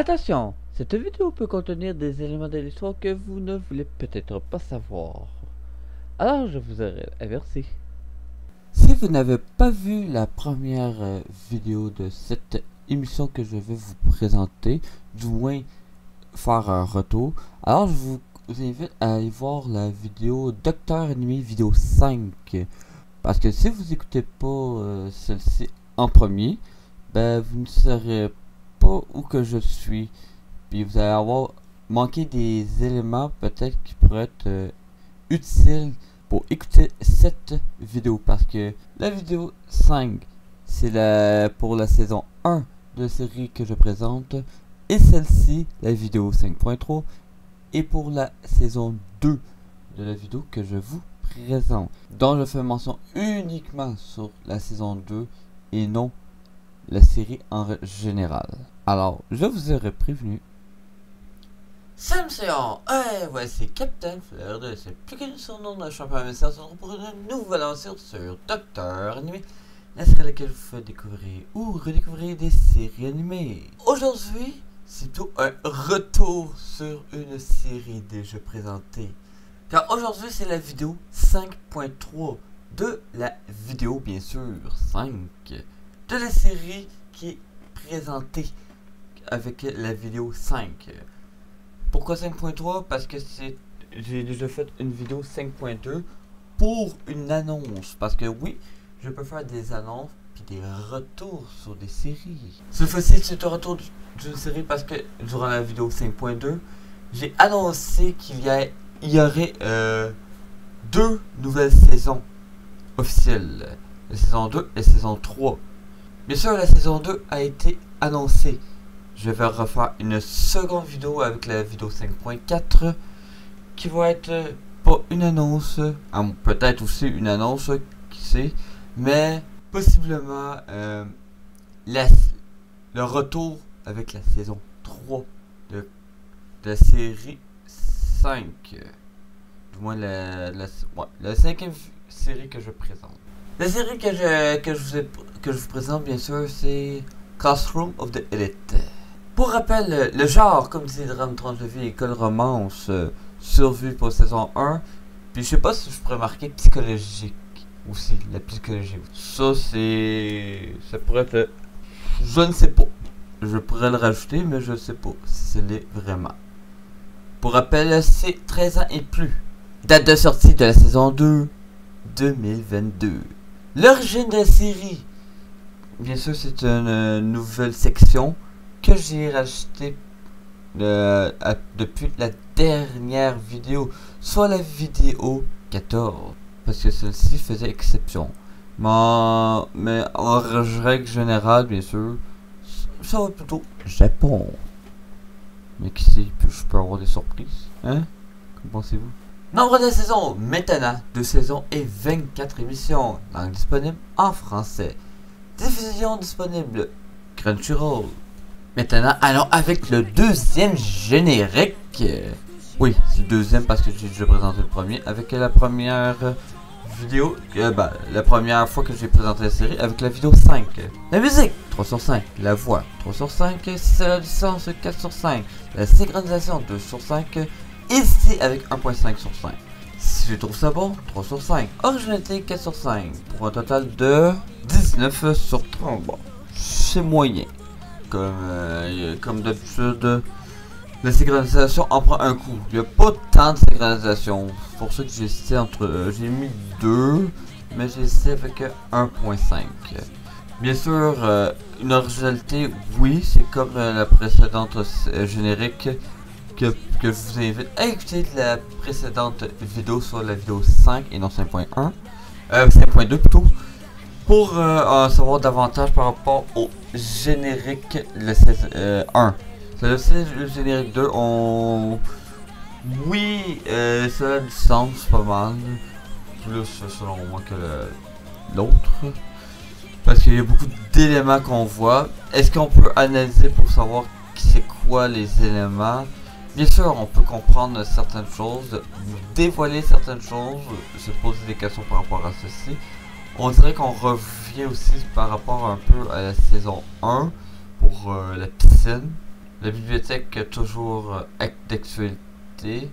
Attention, cette vidéo peut contenir des éléments de l'histoire que vous ne voulez peut-être pas savoir. Alors je vous aurais averti. Si vous n'avez pas vu la première vidéo de cette émission que je vais vous présenter, du moins faire un retour, alors je vous invite à aller voir la vidéo Docteur Animé vidéo 5. Parce que si vous écoutez pas celle-ci en premier, ben vous ne saurez pas où que je suis. Puis vous allez avoir manqué des éléments peut-être qui pourraient être utiles pour écouter cette vidéo. Parce que la vidéo 5, c'est pour la saison 1 de la série que je présente. Et celle-ci, la vidéo 5.3, est pour la saison 2 de la vidéo que je vous présente. Donc je fais mention uniquement sur la saison 2 et non la série en général. Alors, je vous aurais prévenu. Salut voici Captain Fleur de c'est plus connu son nom de champion message pour une nouvelle aventure sur Docteur Animé, la série à laquelle je vous fais découvrir ou redécouvrir des séries animées. Aujourd'hui, c'est plutôt un retour sur une série déjà présentée. Car aujourd'hui, c'est la vidéo 5.3 de la vidéo, bien sûr, 5 de la série qui est présentée avec la vidéo 5. Pourquoi 5.3? Parce que j'ai déjà fait une vidéo 5.2 pour une annonce. Parce que oui, je peux faire des annonces puis des retours sur des séries. Cette fois-ci, c'est un retour d'une série parce que durant la vidéo 5.2, j'ai annoncé qu'il y aurait 2 nouvelles saisons officielles. La saison 2 et la saison 3. Bien sûr, la saison 2 a été annoncée. Je vais refaire une seconde vidéo avec la vidéo 5.4 qui va être pas une annonce, peut-être aussi une annonce, qui sait, mais possiblement le retour avec la saison 3 de la série 5. Du moins la 5e série que je présente. La série que je vous présente, bien sûr, c'est Classroom of the Elite. Pour rappel, le genre, comme disait Drame, tranche de vie, école, romance, survie pour saison 1. Puis je sais pas si je pourrais marquer psychologique aussi, la psychologie. Ça pourrait être, je ne sais pas. Je pourrais le rajouter, mais je ne sais pas si c'est l'est vraiment. Pour rappel, c'est 13 ans et plus. Date de sortie de la saison 2, 2022. L'origine de la série. Bien sûr, c'est une nouvelle section que j'ai rajouté depuis la dernière vidéo, soit la vidéo 14, parce que celle-ci faisait exception. Mais en règle générale, bien sûr, ça va plutôt Japon. Mais qui sait, je peux avoir des surprises, hein? Qu'en pensez-vous? Nombre de saisons, maintenant 2 saisons et 24 émissions, langue disponible en français. Diffusion disponible Crunchyroll. Maintenant, allons avec le deuxième générique. Oui, c'est le deuxième parce que j'ai déjà présenté le premier avec la première vidéo, la première fois que j'ai présenté la série avec la vidéo 5. La musique, 3 sur 5. La voix, 3 sur 5. C'est la licence, 4 sur 5. La synchronisation, 2 sur 5. Ici avec 1.5 sur 5. Si je trouve ça bon, 3 sur 5. Originalité, 4 sur 5. Pour un total de 19 sur 30. Bon, c'est moyen. Comme d'habitude, la synchronisation en prend un coup. Il n'y a pas tant de synchronisation. C'est pour ça que j'ai essayé j'ai mis 2, mais j'ai essayé avec 1.5. Bien sûr, une originalité, oui, c'est comme la précédente générique que je vous invite à écouter la précédente vidéo sur la vidéo 5 et non 5.1. 5.2 plutôt. Pour en savoir davantage par rapport au générique le 1. Le générique 2, oui, ça a du sens pas mal. Plus selon moi que l'autre. Parce qu'il y a beaucoup d'éléments qu'on voit. Est-ce qu'on peut analyser pour savoir c'est quoi les éléments? Bien sûr, on peut comprendre certaines choses, dévoiler certaines choses, se poser des questions par rapport à ceci. On dirait qu'on revient aussi par rapport un peu à la saison 1 pour la piscine. La bibliothèque toujours d'actualité.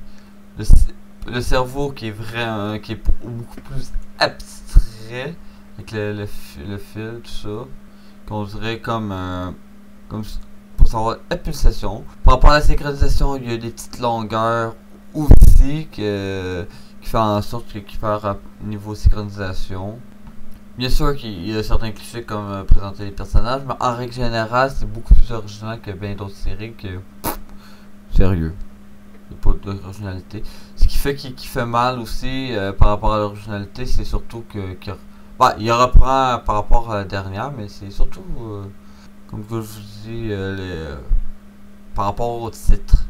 Le, le cerveau qui est vrai, qui est beaucoup plus abstrait avec le fil, tout ça. Qu'on dirait comme pour savoir la pulsation. Par rapport à la synchronisation, il y a des petites longueurs aussi qui fait en sorte qu'il perd niveau synchronisation. Bien sûr qu'il y a certains clichés comme présenter les personnages, mais en règle générale, c'est beaucoup plus original que bien d'autres séries que. Sérieux. Il n'y a pas d'originalité. Ce qui fait qu'il fait mal aussi par rapport à l'originalité, c'est surtout bah, il reprend par rapport à la dernière, mais c'est surtout, comme que je vous dis, par rapport au titre.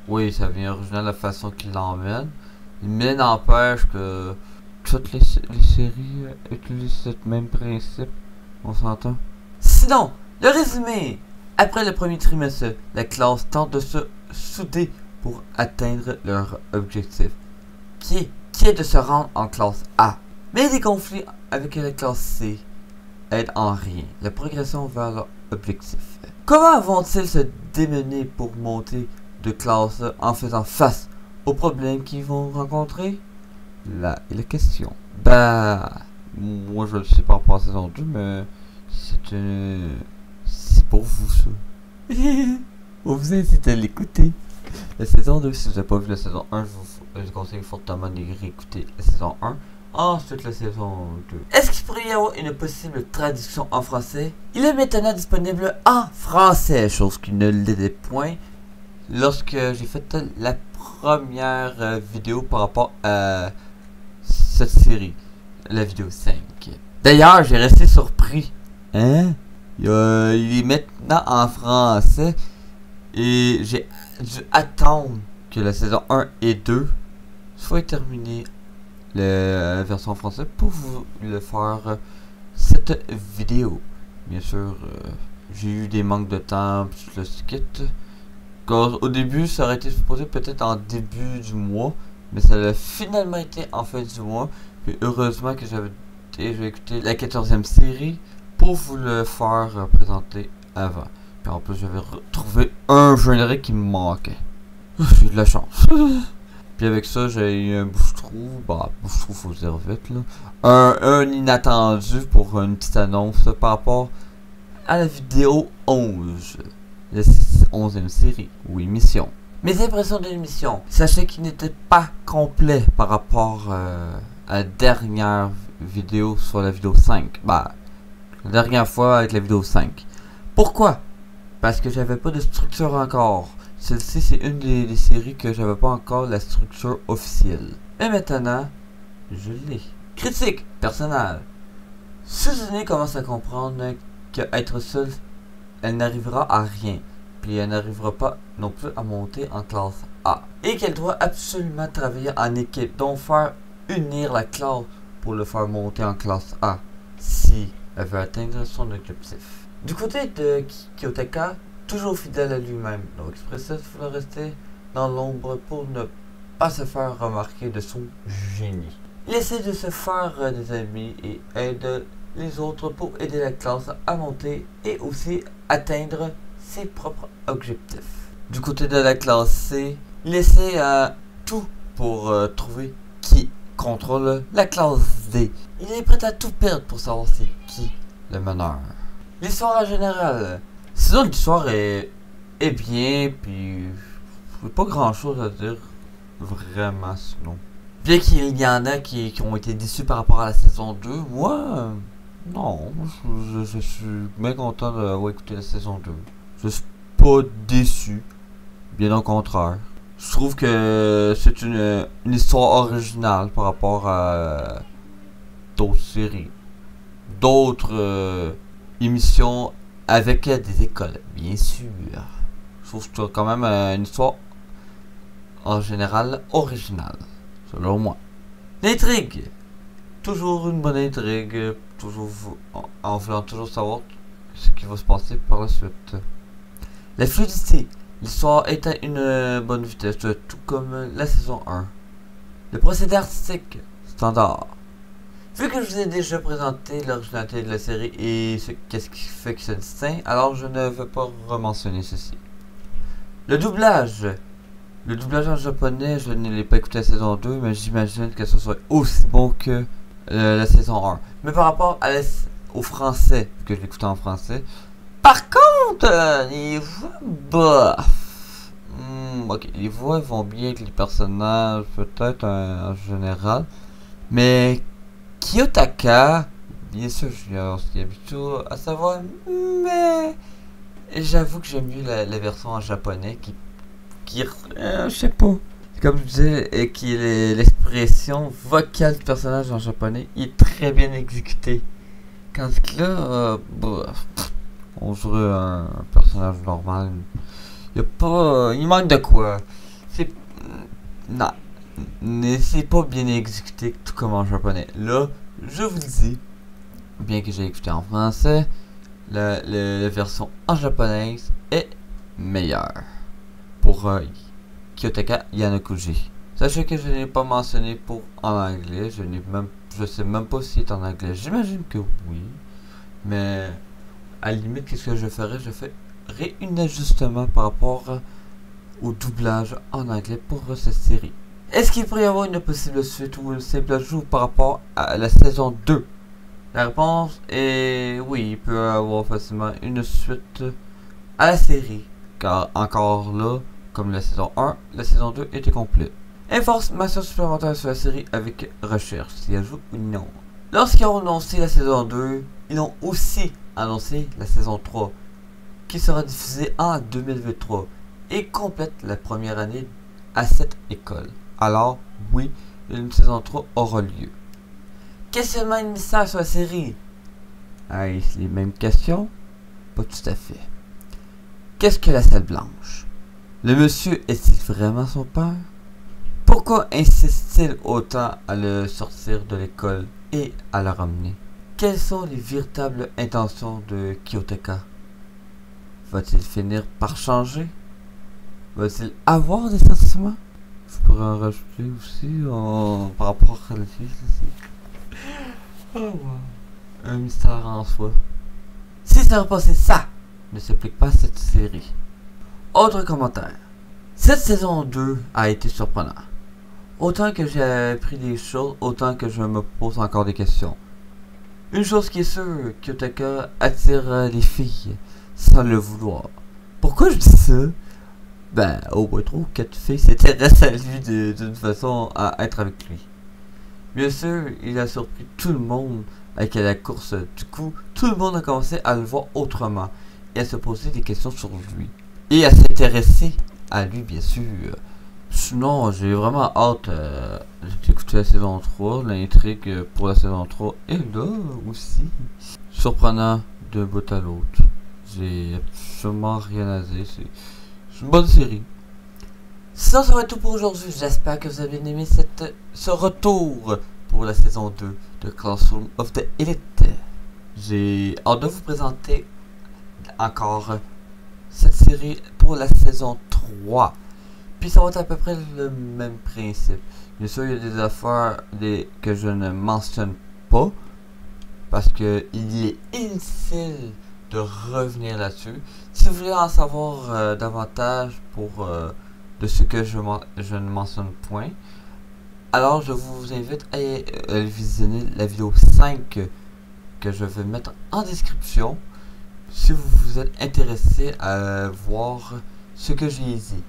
Oui, ça vient original la façon qu'il l'emmène, mais n'empêche que toutes les séries utilisent ce même principe, on s'entend. Sinon, le résumé. Après le premier trimestre, la classe tente de se souder pour atteindre leur objectif, qui est de se rendre en classe A. Mais des conflits avec la classe C aident en rien la progression vers leur objectif. Comment vont-ils se démener pour monter de classe en faisant face aux problèmes qu'ils vont rencontrer? Là est la question. Bah, moi je le sais par rapport à la saison 2, mais c'est pour vous ça. On vous incite à l'écouter. La saison 2, si vous n'avez pas vu la saison 1, je vous conseille fortement de réécouter la saison 1. Ensuite, la saison 2. Est-ce qu'il pourrait y avoir une possible traduction en français? Il est maintenant disponible en français, chose qui ne l'était point lorsque j'ai fait la première vidéo par rapport à cette série, la vidéo 5. D'ailleurs, j'ai resté surpris. Hein? Il est maintenant en français et j'ai dû attendre que la saison 1 et 2 soit terminée, la version française, pour vous le faire cette vidéo. Bien sûr, j'ai eu des manques de temps, je le quitte. Au début, ça aurait été supposé peut-être en début du mois, mais ça a finalement été en fin du mois. Puis heureusement que j'avais déjà écouté la 14e série pour vous le faire présenter avant. Puis en plus, j'avais retrouvé un générique qui me manquait. J'ai eu de la chance. Puis avec ça, j'ai eu un bouche-trou. Bah, bouche-trou, faut le dire vite, là. Un inattendu pour une petite annonce par rapport à la vidéo 11. La 11e série ou émission. Mes impressions de l'émission. Sachez qu'il n'était pas complet par rapport à la dernière vidéo sur la vidéo 5. Bah, la dernière fois avec la vidéo 5. Pourquoi? Parce que j'avais pas de structure encore. Celle-ci, c'est une des séries que j'avais pas encore la structure officielle. Mais maintenant, je l'ai. Critique personnelle. Suzanne commence à comprendre qu'être seule, elle n'arrivera à rien. Puis elle n'arrivera pas non plus à monter en classe A. Et qu'elle doit absolument travailler en équipe, donc faire unir la classe pour le faire monter en classe A, si elle veut atteindre son objectif. Du côté de Kiyotaka, toujours fidèle à lui-même, donc Expressif voulait rester dans l'ombre pour ne pas se faire remarquer de son génie. Il essaie de se faire des amis et aide les autres pour aider la classe à monter et aussi atteindre ses propres objectifs. Du côté de la classe C, il essaie tout pour trouver qui contrôle la classe D. Il est prêt à tout perdre pour savoir c'est qui le meneur. L'histoire en général. Sinon, l'histoire est bien, puis pas grand chose à dire vraiment sinon. Bien qu'il y en a qui ont été déçus par rapport à la saison 2, moi, non, je suis bien content d'avoir écouté la saison 2. Je suis pas déçu, bien au contraire. Je trouve que c'est une histoire originale par rapport à d'autres séries, d'autres émissions avec des écoles, bien sûr. Je trouve que c'est quand même une histoire en général originale, selon moi. L'intrigue, toujours une bonne intrigue, toujours en voulant toujours savoir ce qui va se passer par la suite. La fluidité, l'histoire est à une bonne vitesse, tout comme la saison 1. Le procédé artistique, standard. Vu que je vous ai déjà présenté l'originalité de la série et qu'est-ce qui fait que ça distingue, alors je ne veux pas rementionner ceci. Le doublage. Le doublage en japonais, je ne l'ai pas écouté la saison 2, mais j'imagine que ce soit aussi bon que la saison 1. Mais par rapport à au français, que je l'écoutais en français, par contre, les voix, bof. Ok, les voix vont bien avec les personnages, peut-être en général. Mais Kiyotaka, bien sûr, je suis habitué à savoir, mais j'avoue que j'aime mieux la version en japonais je sais pas. Comme je disais, qui est l'expression vocale du personnage en japonais est très bien exécutée. Quand que là, on jouerait un personnage normal. Il manque de quoi. C'est. Non. Mais c'est pas bien exécuté tout comme en japonais. Là, je vous le dis, bien que j'ai écouté en français, la version en japonaise est meilleure. Pour Kiyotaka Yanokuji. Sachez que je n'ai pas mentionné pour en anglais. Je sais même pas si c'est en anglais. J'imagine que oui. Mais à la limite, qu'est-ce que je ferais? Je ferais un ajustement par rapport au doublage en anglais pour cette série. Est-ce qu'il pourrait y avoir une possible suite ou un simple ajout par rapport à la saison 2? La réponse est oui, il peut y avoir facilement une suite à la série. Car encore là, comme la saison 1, la saison 2 était complète. Information supplémentaire sur la série avec recherche, s'il ajoute ou non. Lorsqu'ils ont annoncé la saison 2, ils ont aussi annoncé la saison 3, qui sera diffusée en 2023 et complète la première année à cette école. Alors, oui, une saison 3 aura lieu. Questionnement et mystère sur la série. Est-ce les mêmes questions? Pas tout à fait. Qu'est-ce que la salle blanche? Le monsieur est-il vraiment son père? Pourquoi insiste-t-il autant à le sortir de l'école et à le ramener? Quelles sont les véritables intentions de Kiyotaka? Va-t-il finir par changer? Va-t-il avoir des sentiments? Je pourrais en rajouter aussi par rapport à la fille ici. Oh wow. Un mystère en soi. Si ça repassait ça, ne s'applique pas à cette série. Autre commentaire. Cette saison 2 a été surprenante. Autant que j'ai appris des choses, autant que je me pose encore des questions. Une chose qui est sûre, Kiyotaka attire les filles sans le vouloir. Pourquoi je dis ça? Ben, au moins 3 ou 4 filles s'intéressent à lui d'une façon à être avec lui. Bien sûr, il a surpris tout le monde avec la course. Du coup, tout le monde a commencé à le voir autrement et à se poser des questions sur lui. Et à s'intéresser à lui, bien sûr. Sinon, j'ai vraiment hâte d'écouter la saison 3. L'intrigue pour la saison 3 est là aussi. Surprenant d'un bout à l'autre. J'ai absolument rien à dire. C'est une bonne série. Ça va être tout pour aujourd'hui. J'espère que vous avez aimé ce retour pour la saison 2 de Classroom of the Elite. J'ai hâte de vous présenter encore cette série pour la saison 3. Puis ça va être à peu près le même principe. Bien sûr, il y a des affaires que je ne mentionne pas parce que il est inutile de revenir là-dessus. Si vous voulez en savoir davantage de ce que je ne mentionne point, alors je vous invite à visionner la vidéo 5 que je vais mettre en description si vous vous êtes intéressé à voir ce que j'ai dit.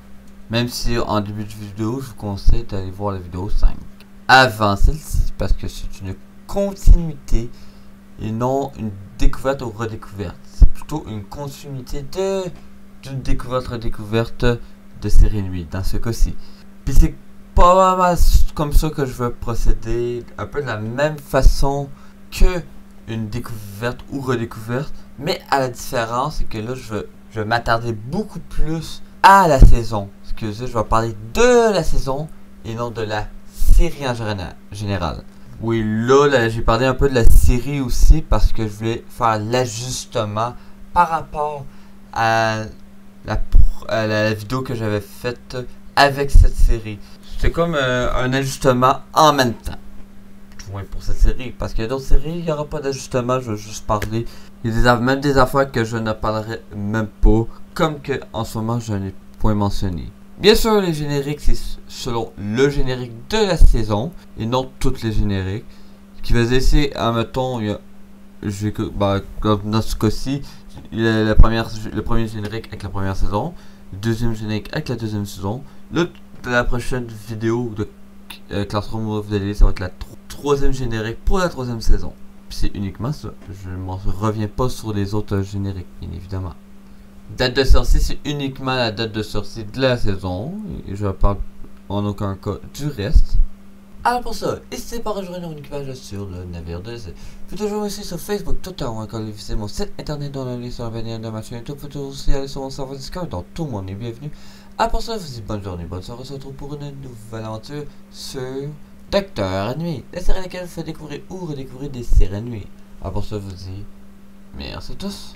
Même si en début de vidéo, je vous conseille d'aller voir la vidéo 5 avant celle-ci parce que c'est une continuité et non une découverte ou redécouverte. C'est plutôt une continuité d'une découverte de série nuit dans ce cas-ci. Puis c'est pas mal comme ça que je veux procéder, un peu de la même façon que une découverte ou redécouverte, mais à la différence c'est que là je vais m'attarder beaucoup plus à la saison. Excusez, je vais parler de la saison et non de la série en général. Oui, là j'ai parlé un peu de la série aussi parce que je voulais faire l'ajustement par rapport à la vidéo que j'avais faite avec cette série. C'est comme un ajustement en même temps. Ouais, pour cette série, parce qu'il y a d'autres séries, il n'y aura pas d'ajustement, je vais juste parler. Il y a même des affaires que je ne parlerai même pas, comme que en ce moment je n'ai point mentionné. Bien sûr, les génériques, c'est selon le générique de la saison, et non toutes les génériques. Ce qui veut dire, c'est, admettons, comme dans ce cas-ci, le premier générique avec la première saison, le deuxième générique avec la deuxième saison, la prochaine vidéo de Classroom of the Day, ça va être la troisième générique pour la troisième saison. Puis c'est uniquement ça. Je ne reviens pas sur les autres génériques, bien évidemment. Date de sortie, c'est uniquement la date de sortie de la saison. Et je parle en aucun cas du reste. Alors pour ça, n'hésitez pas à rejoindre mon équipage sur le navire de l'essai. Vous pouvez toujours aussi sur Facebook, Twitter ou encore visiter mon site internet dont le lien sur la bannière de ma chaîne YouTube. Vous pouvez aussi aller sur mon serveur Discord dont tout le monde est bienvenu. Alors pour ça, je vous dis bonne journée, bonne soirée. On se retrouve pour une nouvelle aventure sur Docteur Ennui, la série à laquelle vous faites découvrir ou redécouvrir des séries nuits. Alors pour ça, je vous dis merci à tous.